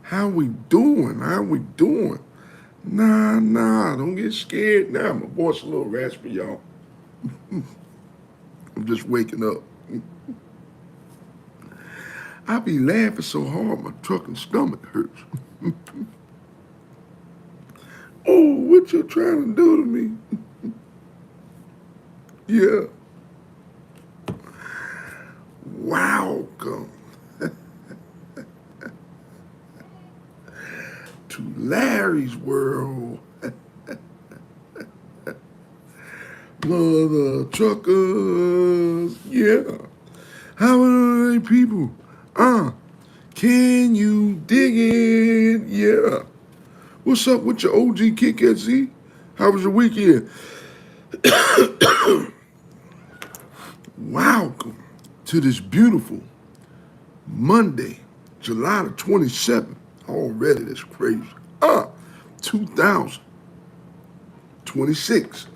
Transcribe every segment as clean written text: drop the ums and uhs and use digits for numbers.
How we doing? How we doing? Nah, don't get scared now. My voice a little raspy, y'all. I'm just waking up. I be laughing so hard my trucking stomach hurts. Oh, what you trying to do to me? Yeah. Welcome to Larry's world. Mother truckers. Yeah. How are they people? Uh, can you dig it? Yeah. What's up with your OG kick at Z? How was your weekend? Welcome to this beautiful Monday, July the 27th. Already, that's crazy. 2026.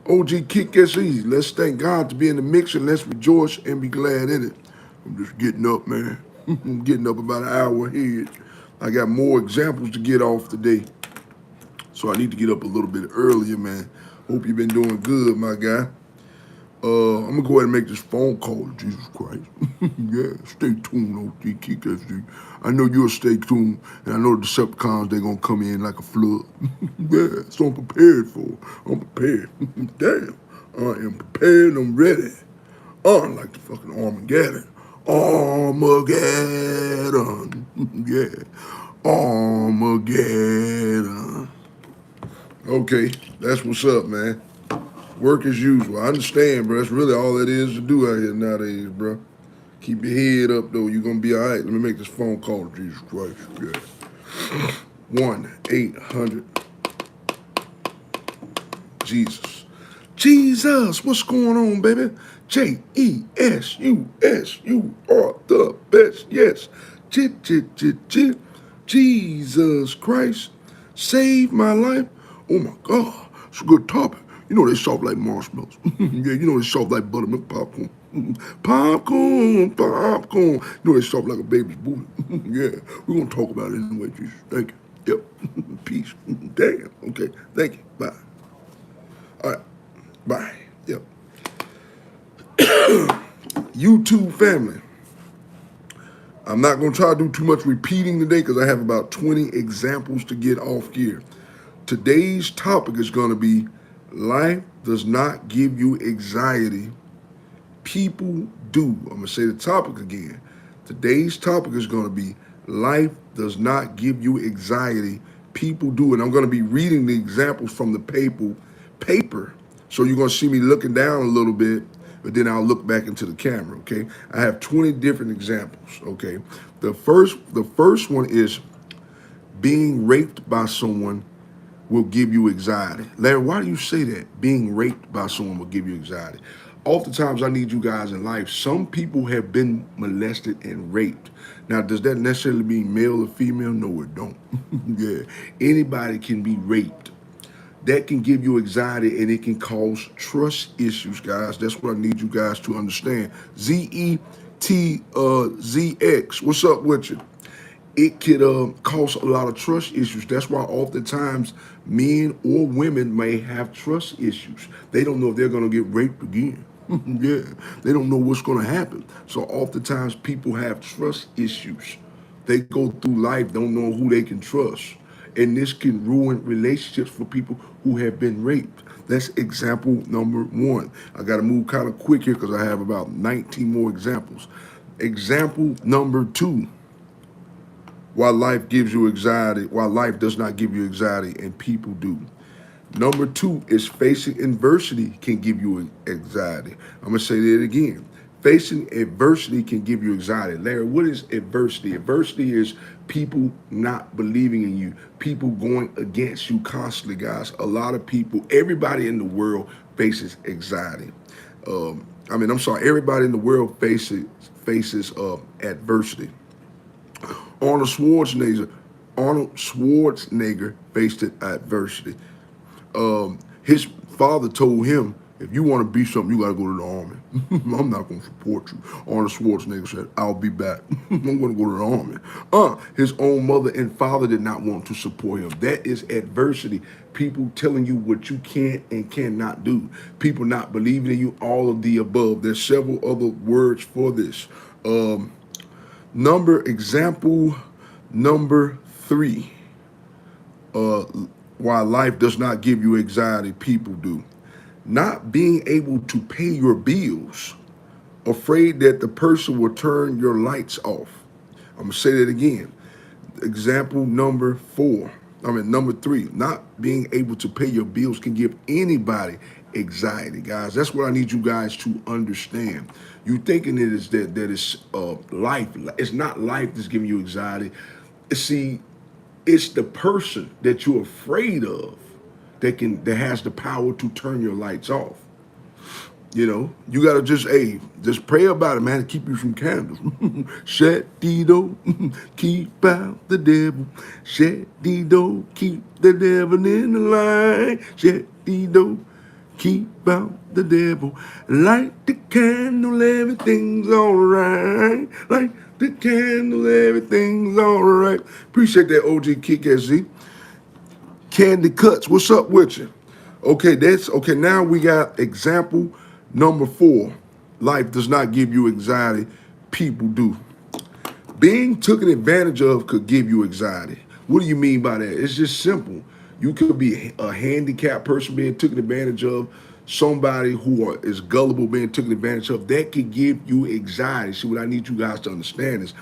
OG Kick SE. Let's thank God to be in the mix and let's rejoice and be glad in it. I'm just getting up, man. I'm getting up about an hour ahead. I got more examples to get off today. So I need to get up a little bit earlier, man. Hope you've been doing good, my guy. I'm gonna go ahead and make this phone call to Jesus Christ. Yeah, stay tuned, OG Kick SE. I know you'll stay tuned, and I know the Decepticons, they're gonna come in like a flood. Yeah, so I'm prepared for it. I'm prepared. Damn, I am prepared and I'm ready. Like the fucking Armageddon. Armageddon. Yeah, Armageddon. Okay, that's what's up, man. Work as usual. I understand, bro. That's really all it is to do out here nowadays, bro. Keep your head up, though. You're going to be all right. Let me make this phone call to Jesus Christ. Yeah. 1-800 Jesus. Jesus, what's going on, baby? Jesus, you are the best. Yes. Jesus Christ, save my life. Oh my God, it's a good topic. You know they soft like marshmallows. Yeah, you know they soft like buttermilk popcorn. Popcorn. You know they soft like a baby's booty. Yeah, we're gonna talk about it anyway, Jesus. Thank you. Yep. Peace. Damn. Okay. Thank you. Bye. All right. Bye. Yep. YouTube family. I'm not going to try to do too much repeating today because I have about 20 examples to get off here. Today's topic is going to be life does not give you anxiety. People do. I'm going to say the topic again. Today's topic is going to be life does not give you anxiety. People do. And I'm going to be reading the examples from the paper. So you're going to see me looking down a little bit, but then I'll look back into the camera, okay? I have 20 different examples, okay? The first one is being raped by someone will give you anxiety. Larry, why do you say that? Being raped by someone will give you anxiety. Oftentimes, I need you guys in life. Some people have been molested and raped. Now, does that necessarily mean male or female? No, it don't. Yeah, anybody can be raped. That can give you anxiety and it can cause trust issues, guys. That's what I need you guys to understand. ZETZX, what's up with you? It could cause a lot of trust issues. That's why oftentimes men or women may have trust issues. They don't know if they're going to get raped again. Yeah, they don't know what's going to happen. So oftentimes people have trust issues. They go through life, don't know who they can trust. And this can ruin relationships for people who have been raped. That's example number one. I got to move kind of quick here because I have about 19 more examples. Example number two. Why life gives you anxiety, why life does not give you anxiety, and people do. Number two is facing adversity can give you anxiety. I'm going to say that again. Facing adversity can give you anxiety. Larry, what is adversity? Adversity is people not believing in you, people going against you constantly, guys. A lot of people, everybody in the world faces anxiety. Everybody in the world faces adversity. Arnold Schwarzenegger faced adversity. His father told him, If you want to be something, you got to go to the army. I'm not going to support you. Arnold Schwarzenegger said, I'll be back. I'm going to go to the army. His own mother and father did not want to support him. That is adversity. People telling you what you can and cannot do. People not believing in you, all of the above. There's several other words for this. Example number 3. Why life does not give you anxiety, people do. Not being able to pay your bills, afraid that the person will turn your lights off. I'm gonna say that again. Example number 3, not being able to pay your bills can give anybody anxiety, guys. That's what I need you guys to understand. You thinking it is that it's life. It's not life that's giving you anxiety. See, it's the person that you're afraid of that has the power to turn your lights off. You know, you gotta just pray about it, man, and keep you from candles. Shut the door, keep out the devil. Shut the door, keep the devil in the line. Shut the door, keep out the devil. Light the candle, everything's alright. Light the candle, everything's alright. Appreciate that, OG Kick SZ. Candy Cuts, what's up with you? Okay, now we got example number 4. Life does not give you anxiety, people do. Being taken advantage of could give you anxiety. What do you mean by that? It's just simple. You could be a handicapped person being taken advantage of, somebody who is gullible being taken advantage of. That could give you anxiety. See, what I need you guys to understand is,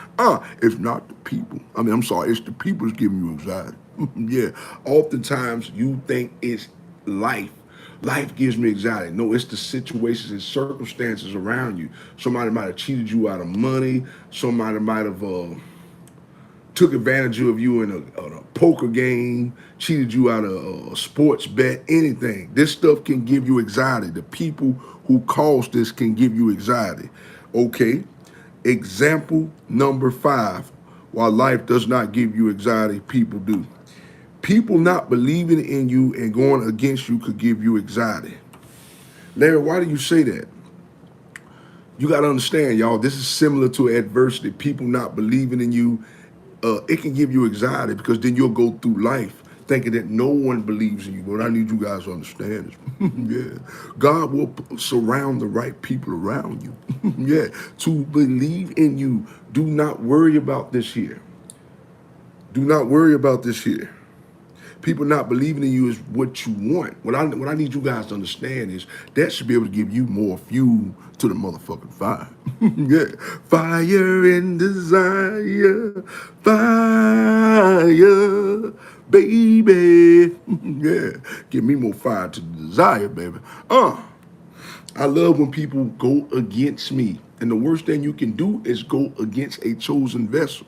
it's not the people. It's the people that's giving you anxiety. Yeah, oftentimes you think it's life. Life gives me anxiety. No, it's the situations and circumstances around you. Somebody might have cheated you out of money. Somebody might have took advantage of you in a poker game, cheated you out of a sports bet, anything. This stuff can give you anxiety. The people who cause this can give you anxiety. Okay, example number 5. While life does not give you anxiety, people do. People not believing in you and going against you could give you anxiety. Larry, why do you say that? You got to understand, y'all, this is similar to adversity. People not believing in you, it can give you anxiety because then you'll go through life thinking that no one believes in you. But I need you guys to understand this. Yeah. God will surround the right people around you. Yeah. To believe in you. Do not worry about this here. Do not worry about this here. People not believing in you is what you want. What I need you guys to understand is that should be able to give you more fuel to the motherfucking fire. Yeah. Fire and desire. Fire, baby. Yeah. Give me more fire to the desire, baby. I love when people go against me. And the worst thing you can do is go against a chosen vessel.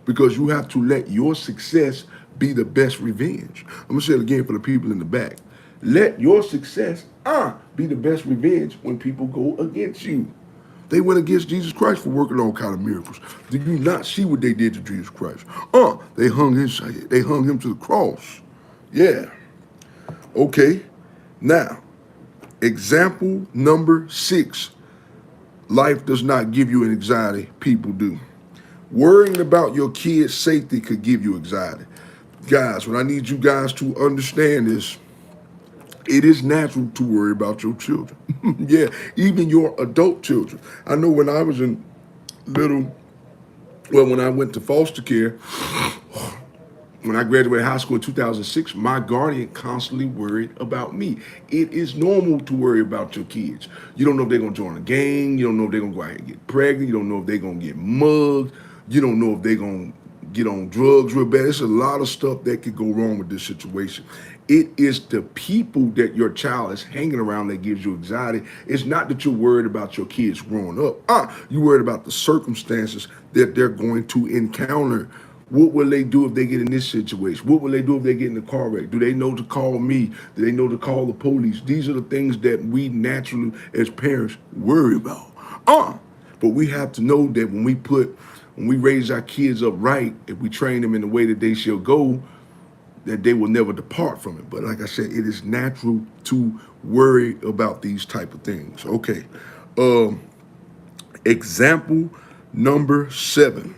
Because you have to let your success be the best revenge. I'm going to say it again for the people in the back. Let your success be the best revenge when people go against you. They went against Jesus Christ for working all kind of miracles. Did you not see what they did to Jesus Christ? They hung him to the cross. Yeah. Okay. Now, example number 6. Life does not give you an anxiety, people do. Worrying about your kids' safety could give you anxiety. Guys, what I need you guys to understand is it is natural to worry about your children. Yeah, even your adult children. I know when I was when I went to foster care, when I graduated high school in 2006, my guardian constantly worried about me. It is normal to worry about your kids. You don't know if they're going to join a gang. You don't know if they're going to go out and get pregnant. You don't know if they're going to get mugged. You don't know if they're going to get on drugs real bad. There's a lot of stuff that could go wrong with this situation. It is the people that your child is hanging around that gives you anxiety. It's not that you're worried about your kids growing up. You're worried about the circumstances that they're going to encounter. What will they do if they get in this situation? What will they do if they get in a car wreck? Do they know to call me? Do they know to call the police? These are the things that we naturally, as parents, worry about. But we have to know that when we raise our kids up right, if we train them in the way that they shall go, that they will never depart from it. But like I said, it is natural to worry about these type of things. Okay. Um, Example number 7.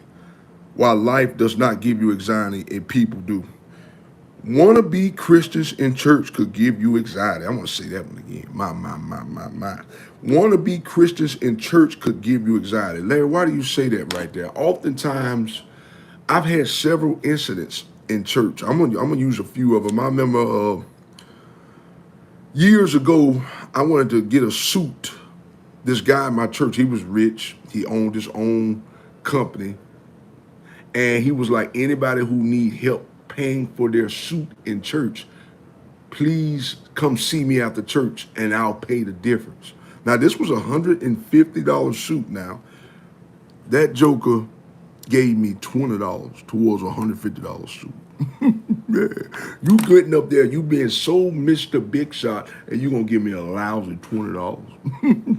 Why life does not give you anxiety and people do. Wannabe Christians in church could give you anxiety. I want to say that one again. My. Wannabe Christians in church could give you anxiety. Larry, why do you say that right there? Oftentimes, I've had several incidents in church. I'm gonna use a few of them. I remember years ago, I wanted to get a suit. This guy in my church, he was rich. He owned his own company. And he was like, anybody who need help paying for their suit in church, please come see me after church and I'll pay the difference. Now, this was a $150 suit now. That joker gave me $20 towards a $150 suit. Yeah. You getting up there, you being so Mr. Big Shot, and you gonna give me a lousy $20.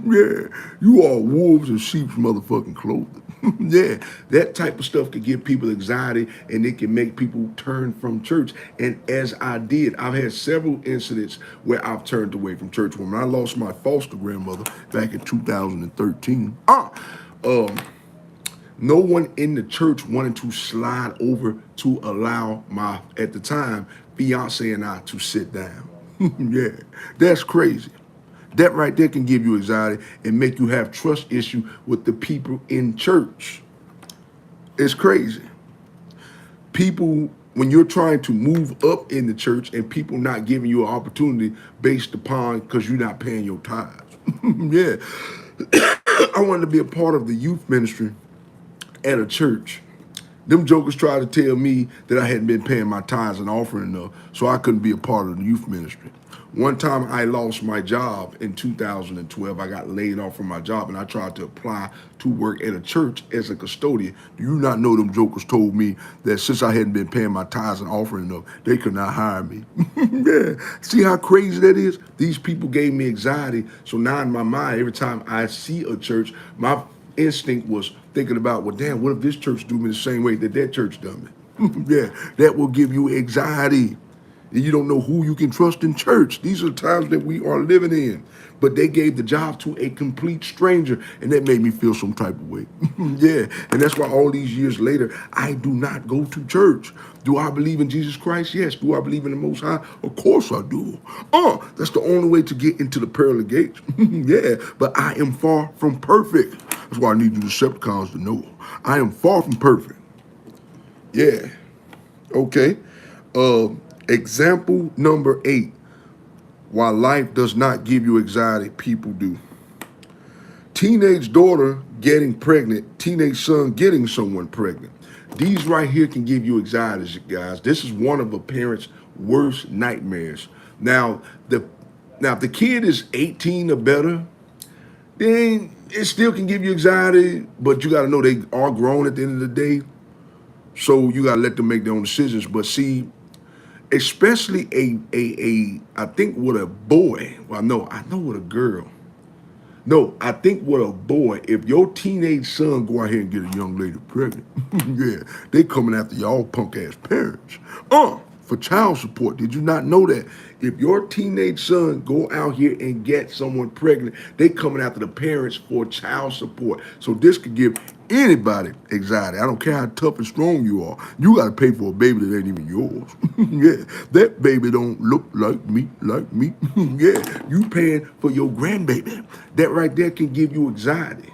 Yeah. You are wolves and sheep's motherfucking clothing. Yeah. That type of stuff can give people anxiety and it can make people turn from church. And as I did, I've had several incidents where I've turned away from church. When I lost my foster grandmother back in 2013, no one in the church wanted to slide over to allow my, at the time, fiance and I to sit down. Yeah, that's crazy. That right there can give you anxiety and make you have trust issue with the people in church. It's crazy. People, when you're trying to move up in the church and people not giving you an opportunity based upon because you're not paying your tithes. Yeah. I wanted to be a part of the youth ministry at a church. Them jokers tried to tell me that I hadn't been paying my tithes and offering enough, so I couldn't be a part of the youth ministry. One time I lost my job in 2012. I got laid off from my job and I tried to apply to work at a church as a custodian. Do you not know them jokers told me that since I hadn't been paying my tithes and offering enough, they could not hire me? Yeah. See how crazy that is? These people gave me anxiety. So now in my mind, every time I see a church, my instinct was thinking about, well, damn, what if this church do me the same way that church done me? Yeah, that will give you anxiety. And you don't know who you can trust in church. These are the times that we are living in. But they gave the job to a complete stranger, and that made me feel some type of way. Yeah, and that's why all these years later, I do not go to church. Do I believe in Jesus Christ? Yes. Do I believe in the Most High? Of course I do. That's the only way to get into the pearly gates. Yeah, but I am far from perfect. That's why I need you Decepticons to know. I am far from perfect. Yeah. Okay. Example number 8. Why life does not give you anxiety, people do. Teenage daughter getting pregnant, teenage son getting someone pregnant. These right here can give you anxiety, guys. This is one of a parent's worst nightmares. Now, if the kid is 18 or better, then it still can give you anxiety, but you got to know they are grown at the end of the day. So you got to let them make their own decisions. But see, especially I think with a boy, well, no, I know with a girl. No, I think with a boy, if your teenage son go out here and get a young lady pregnant, yeah, they coming after y'all punk ass parents. For child support. Did you not know that? If your teenage son go out here and get someone pregnant, they coming after the parents for child support. So this could give anybody anxiety. I don't care how tough and strong you are. You got to pay for a baby that ain't even yours. Yeah, that baby don't look like me. Yeah, you paying for your grandbaby. That right there can give you anxiety.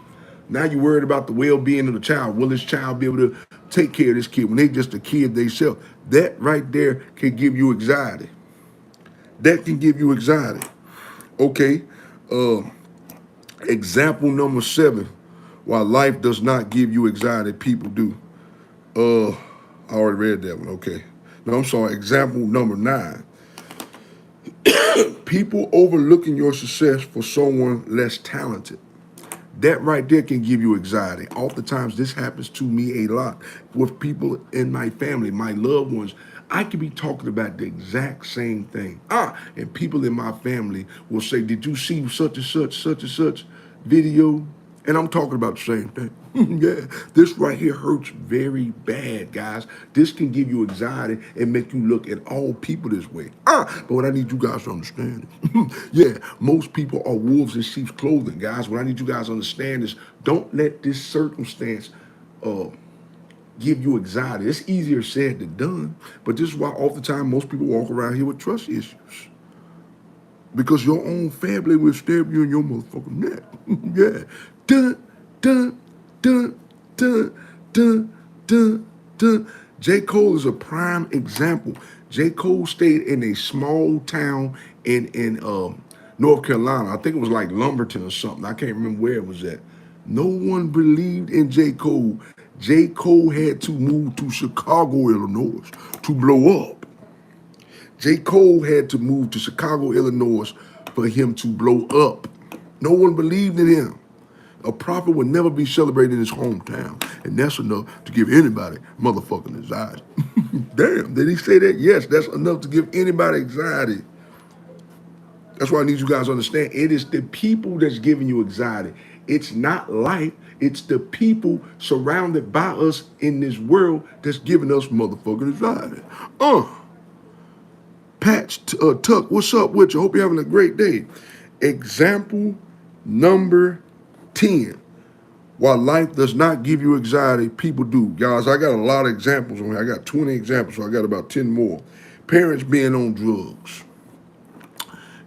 Now you're worried about the well-being of the child. Will this child be able to take care of this kid when they just a kid themselves? That right there can give you anxiety. That can give you anxiety. Okay. Example number 7. Why life does not give you anxiety, people do. I already read that one. Okay. No, I'm sorry. Example number 9. People overlooking your success for someone less talented. That right there can give you anxiety. Oftentimes, this happens to me a lot with people in my family, my loved ones. I could be talking about the exact same thing. And people in my family will say, did you see such and such video? And I'm talking about the same thing. Yeah, this right here hurts very bad, guys. This can give you anxiety and make you look at all people this way. But what I need you guys to understand is, yeah, most people are wolves in sheep's clothing, guys. What I need you guys to understand is, don't let this circumstance uh, give you anxiety. It's easier said than done, but this is why oftentimes most people walk around here with trust issues. Because your own family will stab you in your motherfucking neck. Yeah. Dun, dun, dun, dun, dun, dun, dun. J. Cole is a prime example. J. Cole stayed in a small town in North Carolina. I think it was like Lumberton or something. I can't remember where it was at. No one believed in J. Cole. J. Cole had to move to Chicago, Illinois to blow up. J. Cole had to move to Chicago, Illinois for him to blow up. No one believed in him. A prophet would never be celebrated in his hometown. And that's enough to give anybody motherfucking anxiety. Damn, did he say that? Yes, that's enough to give anybody anxiety. That's why I need you guys to understand. It is the people that's giving you anxiety. It's not life. It's the people surrounded by us in this world that's giving us motherfucking anxiety. Patch Tuck, what's up with you? Hope you're having a great day. Example number 10. While life does not give you anxiety, people do. Guys, I got a lot of examples on here. I got 20 examples, so I got about 10 more. Parents being on drugs.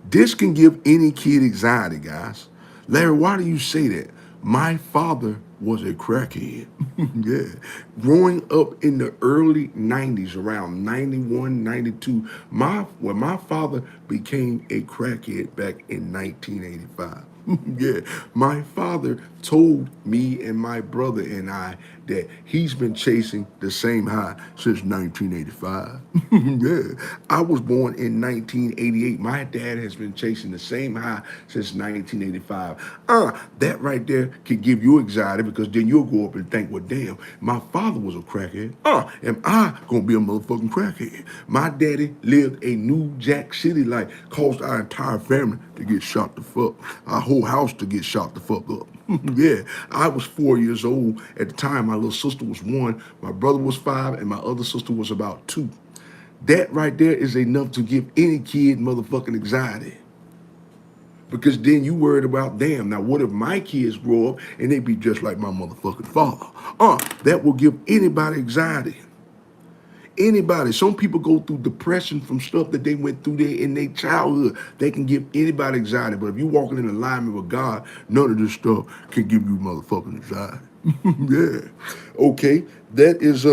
This can give any kid anxiety, guys. Larry, why do you say that? My father was a crackhead. Yeah. Growing up in the early 90s, around 91, 92, when my father became a crackhead back in 1985. Yeah, my father told me and my brother and I that he's been chasing the same high since 1985. Yeah, I was born in 1988. My dad has been chasing the same high since 1985. That right there could give you anxiety, because then you'll go up and think, well, damn, my father was a crackhead. Am I gonna be a motherfucking crackhead? My daddy lived a New Jack City life, caused our entire family to get shot the fuck. Our whole house to get shot the fuck up. Yeah, I was 4 years old at the time. My little sister was 1, my brother was 5, and my other sister was about 2. That right there is enough to give any kid motherfucking anxiety. Because then you worried about, damn, now what if my kids grow up and they be just like my motherfucking father? That will give anybody anxiety. Anybody. Some people go through depression from stuff that they went through there in their childhood. They can give anybody anxiety. But if you're walking in alignment with God, none of this stuff can give you motherfucking anxiety. Yeah. Okay. That is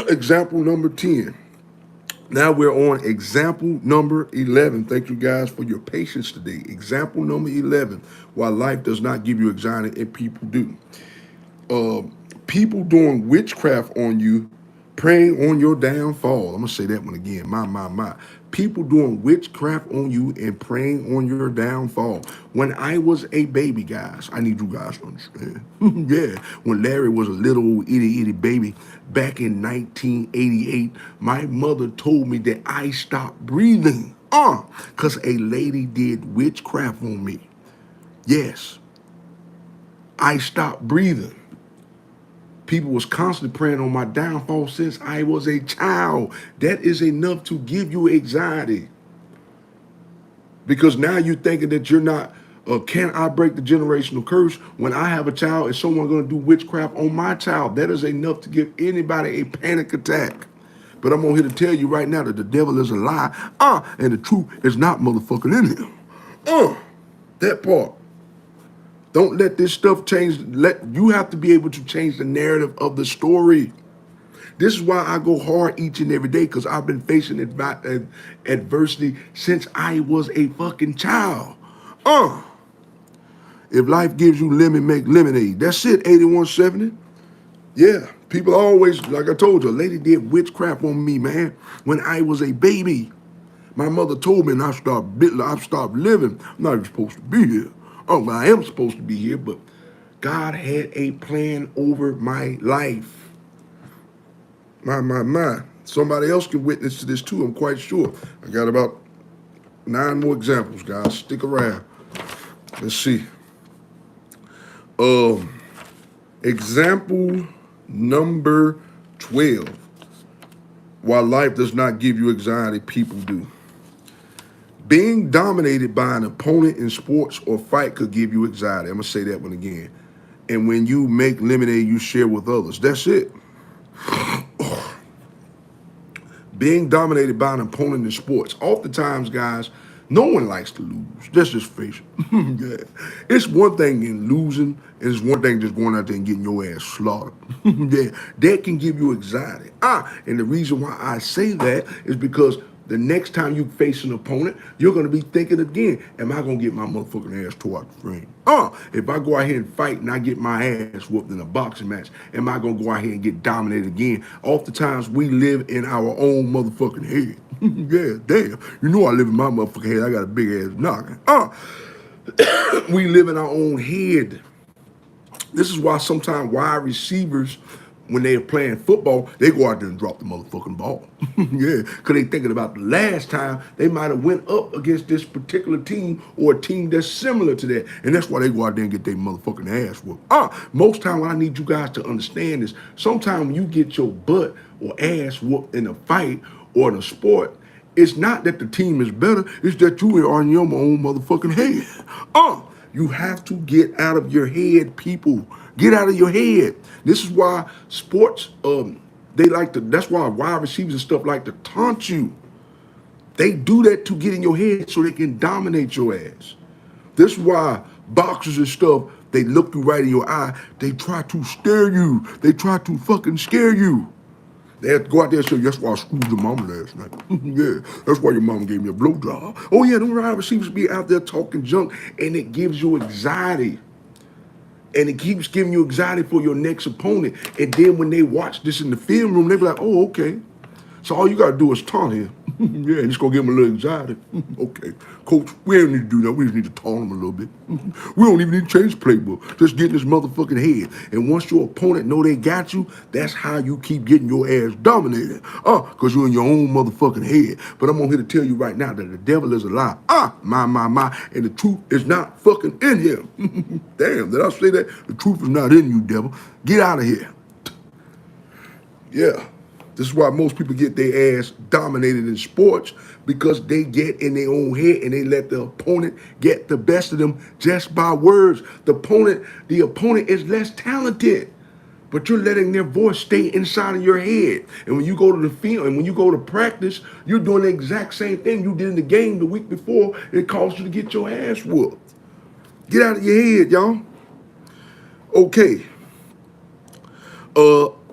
example number 10. Now we're on example number 11. Thank you guys for your patience today. Example number 11. Why life does not give you anxiety and people do. People doing witchcraft on you, preying on your downfall. I'm going to say that one again. My. People doing witchcraft on you and preying on your downfall. When I was a baby, guys, I need you guys to understand. Yeah, when Larry was a little itty baby back in 1988, my mother told me that I stopped breathing. Because a lady did witchcraft on me. Yes, I stopped breathing. People was constantly praying on my downfall since I was a child. That is enough to give you anxiety. Because now you're thinking that you're not, can I break the generational curse when I have a child? Is someone going to do witchcraft on my child? That is enough to give anybody a panic attack. But I'm on here to tell you right now that the devil is a lie. And the truth is not motherfucking in him. That part. Don't let this stuff change. You have to be able to change the narrative of the story. This is why I go hard each and every day, because I've been facing adversity since I was a fucking child. If life gives you lemon, make lemonade. That's it, 8170. Yeah, people always, like I told you, a lady did witchcraft on me, man, when I was a baby. My mother told me, and I stopped living. I'm not even supposed to be here. Well, I am supposed to be here, but God had a plan over my life. My. Somebody else can witness to this too, I'm quite sure. I got about 9 more examples, guys. Stick around. Let's see. Example number 12. While life does not give you anxiety, people do. Being dominated by an opponent in sports or fight could give you anxiety. I'm going to say that one again. And when you make lemonade, you share with others. That's it. Being dominated by an opponent in sports. Oftentimes, guys, no one likes to lose. Let's just face it. Yeah. It's one thing in losing, and it's one thing just going out there and getting your ass slaughtered. Yeah, that can give you anxiety. And the reason why I say that is because the next time you face an opponent, you're going to be thinking again, am I going to get my motherfucking ass tore out the frame? If I go out here and fight and I get my ass whooped in a boxing match, am I going to go out here and get dominated again? Oftentimes, we live in our own motherfucking head. Yeah, damn. You know I live in my motherfucking head. I got a big ass noggin. We live in our own head. This is why sometimes wide receivers, when they're playing football, they go out there and drop the motherfucking ball. Yeah, because they thinking about the last time they might have went up against this particular team or a team that's similar to that. And that's why they go out there and get their motherfucking ass whooped. Most time what I need you guys to understand is sometimes when you get your butt or ass whooped in a fight or in a sport, it's not that the team is better, it's that you are in your own motherfucking head. You have to get out of your head, people. Get out of your head. This is why sports, that's why wide receivers and stuff like to taunt you. They do that to get in your head so they can dominate your ass. This is why boxers and stuff, they look you right in your eye. They try to scare you. They try to fucking scare you. They have to go out there and say, that's why I screwed your mama last night. Yeah, that's why your mama gave me a blowjob. Oh yeah, them wide receivers be out there talking junk, and it gives you anxiety. And it keeps giving you anxiety for your next opponent. And then when they watch this in the film room, they be like, oh, okay. So all you got to do is taunt him. Yeah, and it's going to give him a little anxiety. Okay, coach, we don't need to do that. We just need to taunt him a little bit. We don't even need to change the playbook. Just get in his motherfucking head. And once your opponent know they got you, that's how you keep getting your ass dominated. Because you're in your own motherfucking head. But I'm on here to tell you right now that the devil is a lie. My. And the truth is not fucking in him. Damn, did I say that? The truth is not in you, devil. Get out of here. Yeah. This is why most people get their ass dominated in sports, because they get in their own head and they let the opponent get the best of them just by words. The opponent is less talented, but you're letting their voice stay inside of your head. And when you go to the field and when you go to practice, you're doing the exact same thing you did in the game the week before. It caused you to get your ass whooped. Get out of your head, y'all. Okay.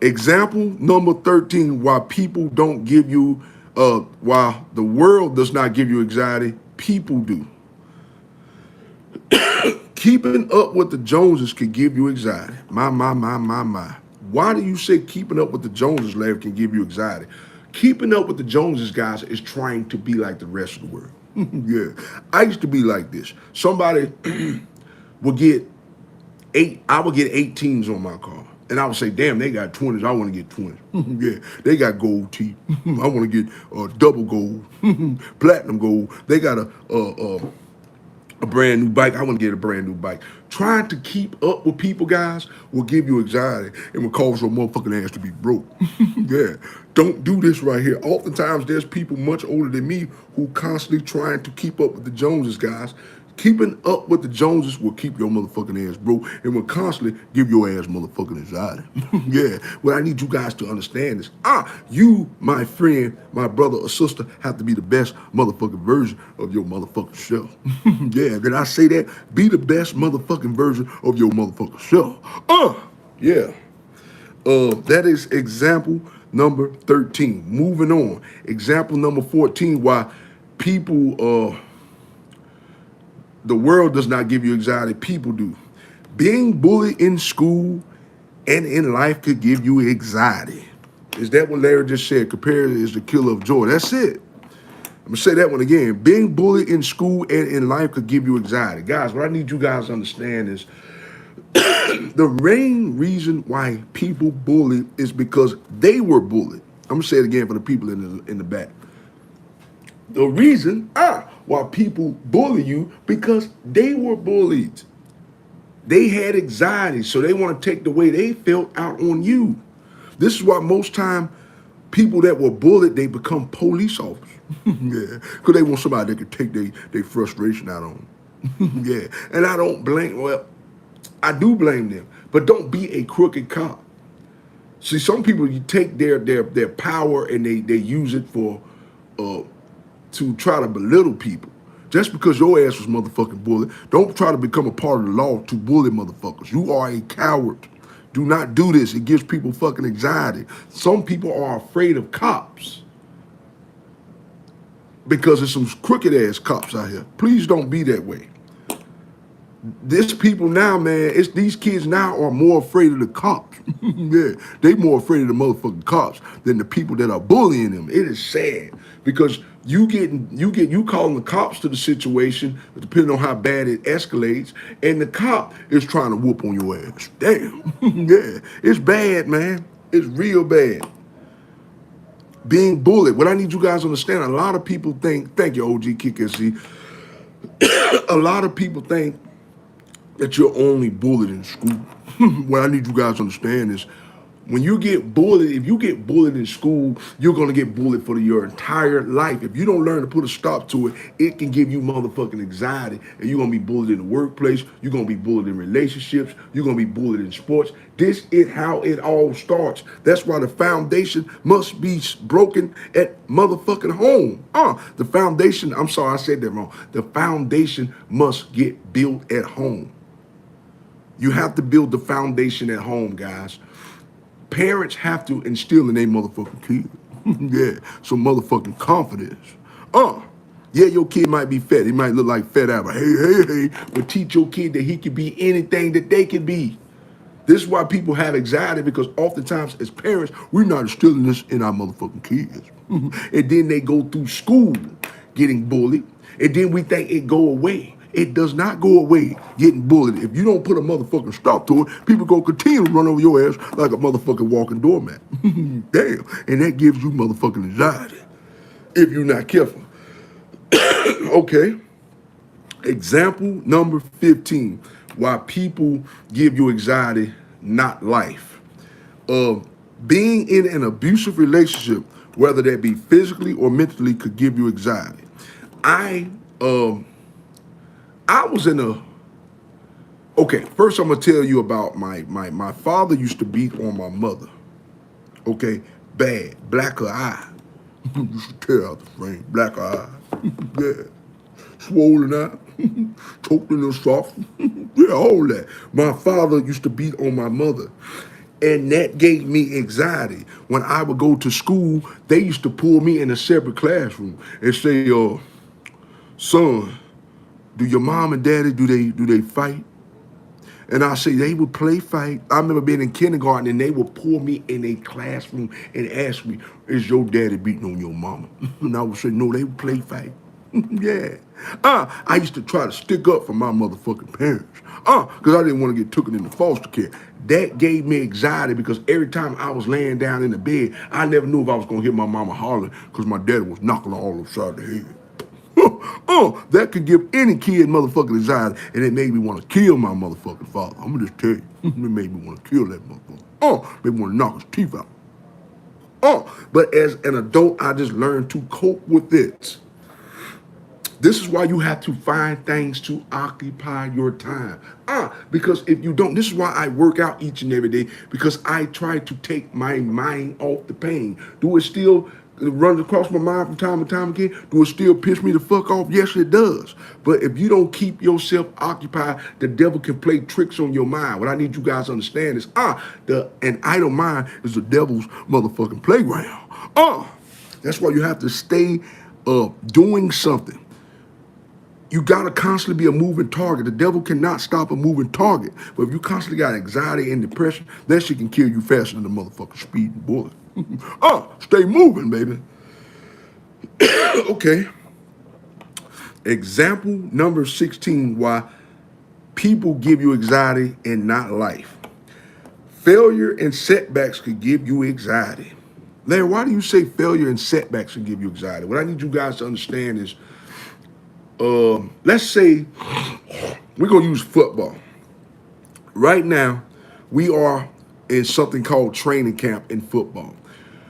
Example number 13, why people don't give you, why the world does not give you anxiety, people do. Keeping up with the Joneses can give you anxiety. My. Why do you say keeping up with the Joneses, Larry, can give you anxiety? Keeping up with the Joneses, guys, is trying to be like the rest of the world. Yeah. I used to be like this. Somebody would get I would get 18s on my car. And I would say, damn, they got 20s. I want to get 20s. Yeah, they got gold teeth. I want to get double gold, platinum gold. They got a brand new bike. I want to get a brand new bike. Trying to keep up with people, guys, will give you anxiety and will cause your motherfucking ass to be broke. Yeah, don't do this right here. Oftentimes, there's people much older than me who constantly trying to keep up with the Joneses, guys. Keeping up with the Joneses will keep your motherfucking ass broke and will constantly give your ass motherfucking anxiety. Yeah, what I need you guys to understand is, you, my friend, my brother or sister, have to be the best motherfucking version of your motherfucking self. Yeah, did I say that? Be the best motherfucking version of your motherfucking self. Yeah. That is example number 13. Moving on. Example number 14, why people, the world does not give you anxiety, people do. Being bullied in school and in life could give you anxiety. Is that what Larry just said? Comparison is the killer of joy. That's it. I'm going to say that one again. Being bullied in school and in life could give you anxiety. Guys, what I need you guys to understand is the main reason why people bully is because they were bullied. I'm going to say it again for the people in the back. The reason why people bully you, because they were bullied. They had anxiety, so they want to take the way they felt out on you. This is why most time people that were bullied, they become police officers. Yeah, because they want somebody that can take their frustration out on them. Yeah, and I don't blame, well, I do blame them, but don't be a crooked cop. See, some people, you take their power and they use it for uh to try to belittle people. Just because your ass was motherfucking bullied, don't try to become a part of the law to bully motherfuckers. You are a coward. Do not do this. It gives people fucking anxiety. Some people are afraid of cops because there's some crooked ass cops out here. Please don't be that way. This people now, man, it's these kids now are more afraid of the cops. Yeah, they more afraid of the motherfucking cops than the people that are bullying them. It is sad because you calling the cops to the situation, depending on how bad it escalates, and the cop is trying to whoop on your ass. Damn, yeah, it's bad, man. It's real bad. Being bullied. What I need you guys to understand, a lot of people think, thank you, OG Kick SC, a lot of people think that you're only bullied in school. What I need you guys to understand is when you get bullied, if you get bullied in school, you're going to get bullied for your entire life. If you don't learn to put a stop to it, it can give you motherfucking anxiety. And you're going to be bullied in the workplace. You're going to be bullied in relationships. You're going to be bullied in sports. This is how it all starts. That's why the foundation must be broken at motherfucking home. The foundation, I'm sorry, I said that wrong. The foundation must get built at home. You have to build the foundation at home, guys. Parents have to instill in their motherfucking kid. Yeah, some motherfucking confidence. Yeah, your kid might be fat. He might look like Fat Albert. Hey. But teach your kid that he can be anything that they can be. This is why people have anxiety, because oftentimes as parents, we're not instilling this in our motherfucking kids. And then they go through school getting bullied. And then we think it go away. It does not go away getting bullied. If you don't put a motherfucking stop to it, people go continue to run over your ass like a motherfucking walking doormat. Damn. And that gives you motherfucking anxiety if you're not careful. Okay. Example number 15. Why people give you anxiety, not life. Being in an abusive relationship, whether that be physically or mentally, could give you anxiety. I was in a, okay, first I'm gonna tell you about my father used to beat on my mother. Okay, bad, blacker eye. Used to tear out the frame, blacker eye. Yeah, swollen eye, choked in the soft. Yeah, all that. My father used to beat on my mother. And that gave me anxiety. When I would go to school, they used to pull me in a separate classroom and say, son, do your mom and daddy, do they fight? And I say they would play fight. I remember being in kindergarten and they would pull me in a classroom and ask me, is your daddy beating on your mama? And I would say, no, they would play fight. Yeah. I used to try to stick up for my motherfucking parents. Because I didn't want to get taken into foster care. That gave me anxiety because every time I was laying down in the bed, I never knew if I was going to hear my mama hollering because my daddy was knocking her all upside the head. That could give any kid motherfucking anxiety, and it made me want to kill my motherfucking father. I'm gonna just tell you, it made me want to kill that motherfucker. Made me want to knock his teeth out. But as an adult, I just learned to cope with it. This is why you have to find things to occupy your time. Because if you don't, this is why I work out each and every day, because I try to take my mind off the pain. Do it still run across my mind from time to time again? Do it still piss me the fuck off? Yes, it does. But if you don't keep yourself occupied, the devil can play tricks on your mind. What I need you guys to understand is, an idle mind is the devil's motherfucking playground. That's why you have to stay doing something. You gotta constantly be a moving target. The devil cannot stop a moving target. But if you constantly got anxiety and depression, that shit can kill you faster than the motherfucking speeding bullet. Stay moving, baby. Okay. Example number 16, why people give you anxiety and not life. Failure and setbacks could give you anxiety. Larry, why do you say failure and setbacks can give you anxiety? What I need you guys to understand is, let's say we're gonna use football. Right now, we are in something called training camp in football.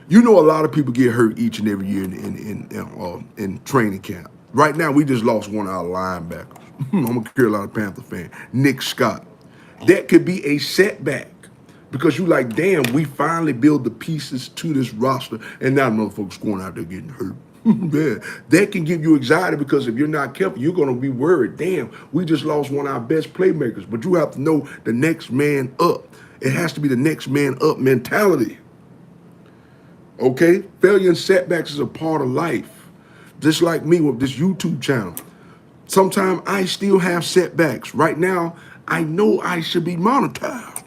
You know, a lot of people get hurt each and every year in training camp. Right now, we just lost one of our linebackers. I'm a Carolina Panther fan, Nick Scott. That could be a setback because you like, damn, we finally build the pieces to this roster, and now motherfuckers going out there getting hurt. Yeah, that can give you anxiety because if you're not careful, you're gonna be worried. Damn, we just lost one of our best playmakers. But you have to know the next man up. It has to be the next man up mentality. Okay? Failure and setbacks is a part of life. Just like me with this YouTube channel. Sometimes I still have setbacks. Right now, I know I should be monetized.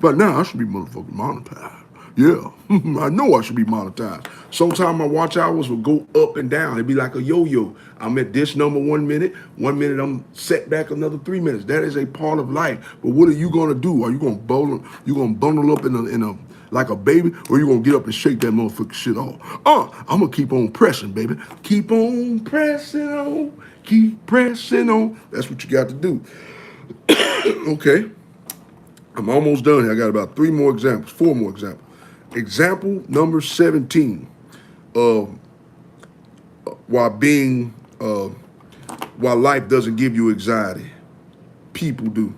But now I should be motherfucking monetized. Yeah, I know I should be monetized. Sometimes my watch hours will go up and down. It'd be like a yo-yo. I'm at this number 1 minute. 1 minute I'm set back another 3 minutes. That is a part of life. But what are you gonna do? Are you gonna bundle up in a like a baby, or you gonna get up and shake that motherfucking shit off? I'm gonna keep on pressing, baby. Keep on pressing on. Keep pressing on. That's what you got to do. Okay. I'm almost done here. I got about 4 more examples. Example number 17. Uh, while being, while life doesn't give you anxiety, people do.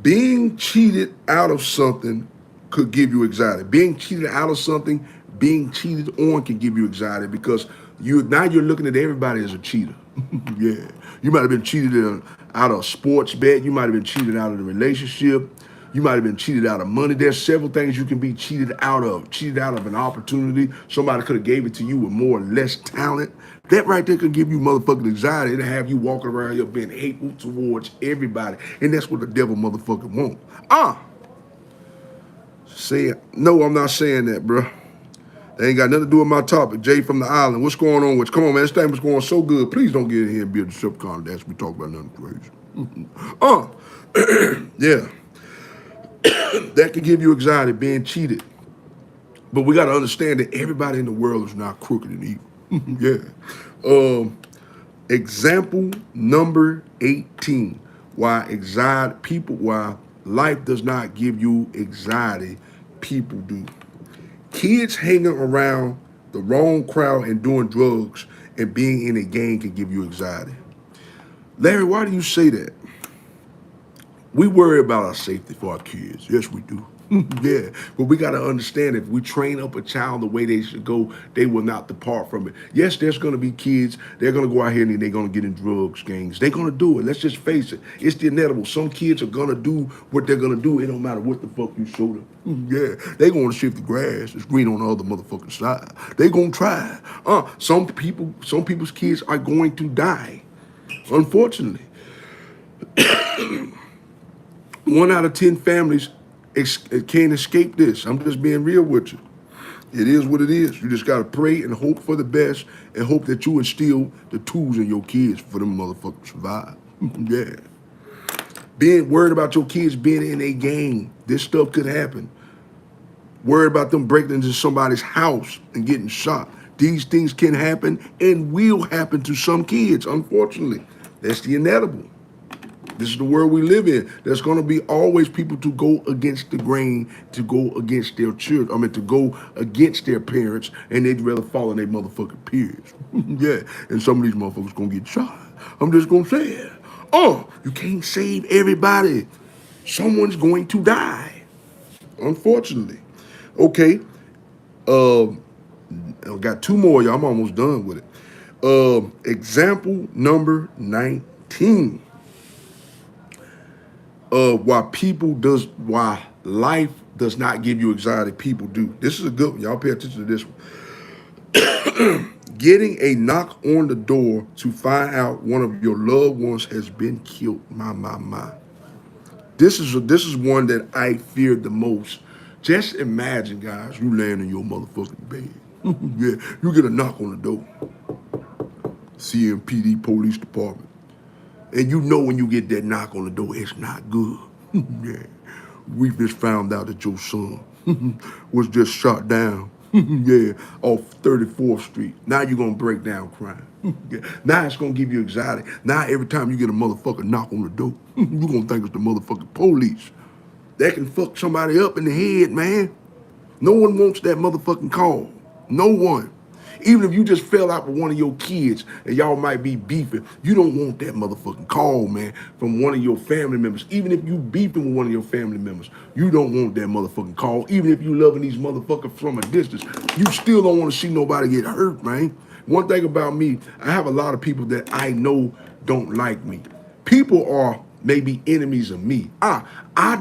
Being cheated out of something could give you anxiety. Being cheated out of something, being cheated on can give you anxiety because you're looking at everybody as a cheater. Yeah, you might have been cheated out of a sports bet. You might have been cheated out of a relationship. You might have been cheated out of money. There's several things you can be cheated out of. Cheated out of an opportunity. Somebody could have gave it to you with more or less talent. That right there could give you motherfucking anxiety and have you walking around here being hateful towards everybody. And that's what the devil motherfucking wants. No, I'm not saying that, bro. That ain't got nothing to do with my topic. Jay from the island. What's going on with you? Come on, man. This thing was going so good. Please don't get in here and be a Decepticon and ask me to talk about nothing crazy. Yeah. That can give you anxiety, being cheated. But we got to understand that everybody in the world is not crooked and evil. Yeah. Example number 18. Why life does not give you anxiety, people do. Kids hanging around the wrong crowd and doing drugs and being in a gang can give you anxiety. Larry, why do you say that? We worry about our safety for our kids. Yes, we do. Yeah, but we got to understand if we train up a child the way they should go, they will not depart from it. Yes, there's going to be kids, they're going to go out here and they're going to get in drugs, gangs. They're going to do it. Let's just face it. It's the inevitable. Some kids are going to do what they're going to do. It don't matter what the fuck you show them. Yeah, they're going to shift the grass. It's green on the other motherfucking side. They're going to try. Some people's kids are going to die, unfortunately. 1 out of 10 families can't escape this. I'm just being real with you. It is what it is. You just got to pray and hope for the best and hope that you instill the tools in your kids for them motherfuckers to survive. Yeah. Being worried about your kids being in a gang, this stuff could happen. Worried about them breaking into somebody's house and getting shot. These things can happen and will happen to some kids, unfortunately. That's the inevitable. This is the world we live in. There's going to be always people to go against the grain, to go against their children. To go against their parents, and they'd rather follow their motherfucking peers. Yeah, and some of these motherfuckers going to get shot. I'm just going to say it. You can't save everybody. Someone's going to die, unfortunately. Okay, I got 2 more, y'all. I'm almost done with it. Example number 19. Why life does not give you anxiety, people do. This is a good one. Y'all pay attention to this one. Getting a knock on the door to find out one of your loved ones has been killed. My. This is one that I feared the most. Just imagine, guys, you laying in your motherfucking bed. Yeah, you get a knock on the door. CMPD Police Department. And you know when you get that knock on the door, it's not good. Yeah. We just found out that your son was just shot down. Yeah, off 34th Street. Now you're going to break down crying. Yeah. Now it's going to give you anxiety. Now every time you get a motherfucker knock on the door, you're going to think it's the motherfucking police. that can fuck somebody up in the head, man. No one wants that motherfucking call. No one. Even if you just fell out with one of your kids and y'all might be beefing, you don't want that motherfucking call, man, from one of your family members. Even if you beefing with one of your family members, you don't want that motherfucking call. Even if you loving these motherfuckers from a distance, you still don't want to see nobody get hurt, man. One thing about me, I have a lot of people that I know don't like me. People are maybe enemies of me. I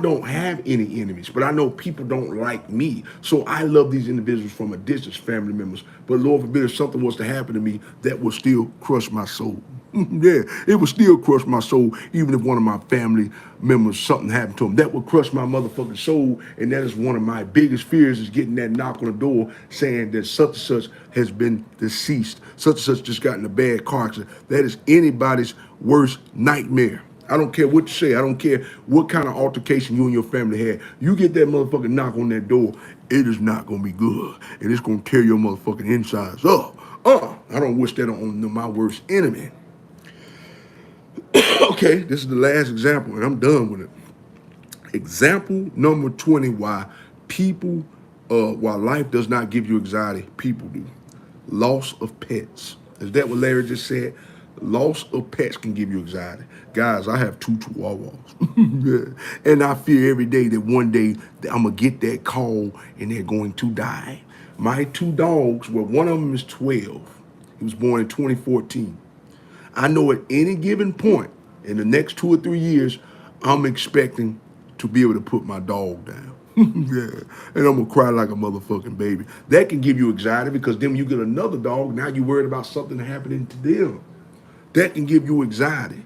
don't have any enemies, but I know people don't like me. So I love these individuals from a distance, family members. But Lord forbid if something was to happen to me, that would still crush my soul. Yeah, it would still crush my soul, even if one of my family members, something happened to them. That would crush my motherfucking soul. And that is one of my biggest fears, is getting that knock on the door saying that such and such has been deceased. Such and such just got in a bad car accident. That is anybody's worst nightmare. I don't care what you say. I don't care what kind of altercation you and your family had. You get that motherfucking knock on that door, it is not going to be good. And it's going to tear your motherfucking insides up. I don't wish that on my worst enemy. Okay, this is the last example, and I'm done with it. Example number 20, why life does not give you anxiety, people do. Loss of pets. Is that what Larry just said? Loss of pets can give you anxiety. Guys, I have 2 chihuahuas. Yeah. And I fear every day that one day that I'm going to get that call and they're going to die. My 2 dogs, well, one of them is 12. He was born in 2014. I know at any given point in the next 2 or 3 years, I'm expecting to be able to put my dog down. Yeah, and I'm gonna cry like a motherfucking baby. That can give you anxiety because then when you get another dog, now you're worried about something happening to them. That can give you anxiety.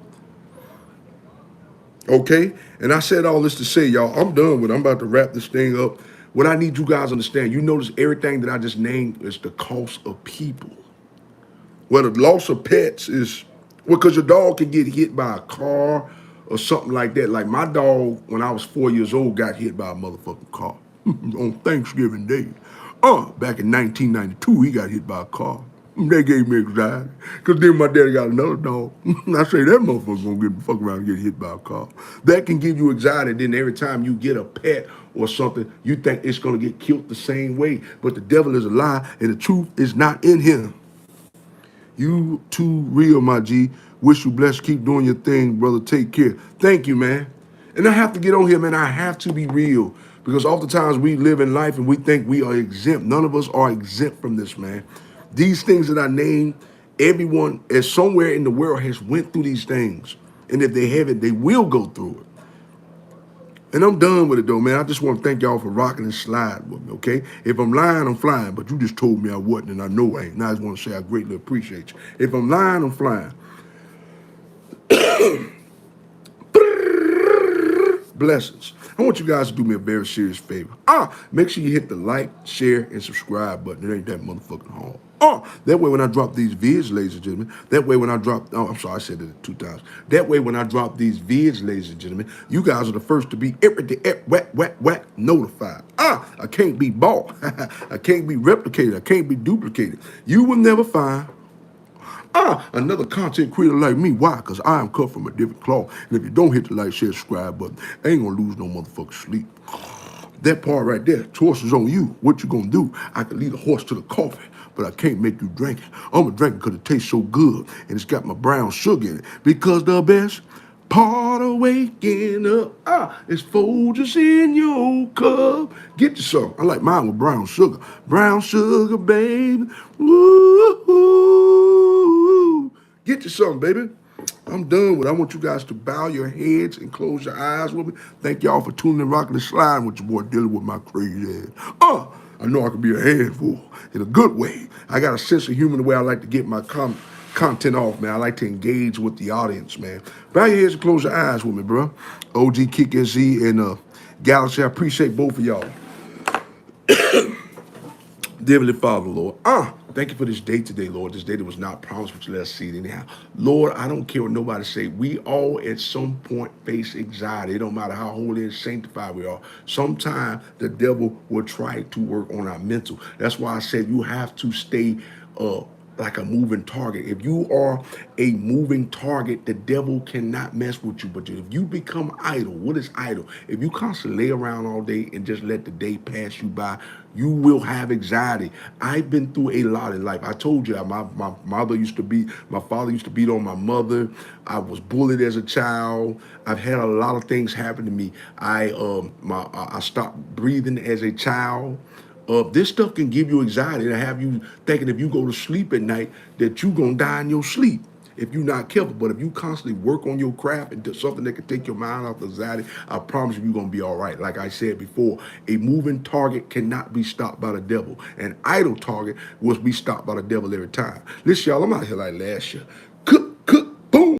Okay? And I said all this to say, y'all, I'm done with it. I'm about to wrap this thing up. What I need you guys to understand, you notice everything that I just named is the cost of people. Well, the loss of pets is, well, because your dog can get hit by a car or something like that. Like my dog, when I was 4 years old, got hit by a motherfucking car on Thanksgiving Day. Back in 1992, he got hit by a car. They gave me anxiety. Because then my daddy got another dog. I say, that motherfucker's going to fuck around and get hit by a car. That can give you anxiety. Then every time you get a pet or something, you think it's going to get killed the same way. But the devil is a lie, and the truth is not in him. You too real, my G. Wish you blessed. Keep doing your thing, brother. Take care. Thank you, man. And I have to get on here, man. I have to be real. Because oftentimes we live in life and we think we are exempt. None of us are exempt from this, man. These things that I named, everyone as somewhere in the world has went through these things. And if they haven't, they will go through it. And I'm done with it though, man. I just want to thank y'all for rocking and sliding with me, okay? If I'm lying, I'm flying, but you just told me I wasn't, and I know I ain't. Now I just want to say I greatly appreciate you. If I'm lying, I'm flying. Blessings. I want you guys to do me a very serious favor. Make sure you hit the like, share, and subscribe button. It ain't that motherfucking hard. That way when I drop these vids, ladies and gentlemen, that way when I drop, I'm sorry, I said it 2 times. That way when I drop these vids, ladies and gentlemen, you guys are the first to be notified. I can't be bought. I can't be replicated. I can't be duplicated. You will never find another content creator like me. Why? Because I am cut from a different cloth. And if you don't hit the like, share, subscribe button, I ain't gonna lose no motherfucking sleep. That part right there, choice is on you. What you gonna do? I can lead a horse to the coffee, but I can't make you drink it. I'm gonna drink it because it tastes so good, and it's got my brown sugar in it. Because the best part of waking up is Folgers in your cup. Get you some. I like mine with brown sugar. Brown sugar, baby. Woo. Get you some, baby. I'm done with it. I want you guys to bow your heads and close your eyes with me. Thank y'all for tuning in, rocking and sliding with your boy, dealing with my crazy ass. I know I can be a handful in a good way. I got a sense of humor the way I like to get my content off, man. I like to engage with the audience, man. Bow your heads and close your eyes with me, bro. OG, Kick SZ, and Galaxy, I appreciate both of y'all. Dear Heavenly Father, Lord, thank you for this day today, Lord. This day that was not promised, but you let us see it anyhow. Lord, I don't care what nobody say. We all at some point face anxiety. It don't matter how holy and sanctified we are. Sometimes the devil will try to work on our mental. That's why I said you have to stay like a moving target. If you are a moving target, the devil cannot mess with you. But if you become idle, what is idle? If you constantly lay around all day and just let the day pass you by, you will have anxiety. I've been through a lot in life. I told you, my mother used to beat, my father used to beat on my mother. I was bullied as a child. I've had a lot of things happen to me. I stopped breathing as a child. This stuff can give you anxiety and have you thinking if you go to sleep at night that you're gonna die in your sleep if you're not careful. But if you constantly work on your craft and do something that can take your mind off anxiety, I promise you, you're gonna be all right. Like I said before, a moving target cannot be stopped by the devil. An idle target will be stopped by the devil every time. Listen, y'all, I'm out here like last year.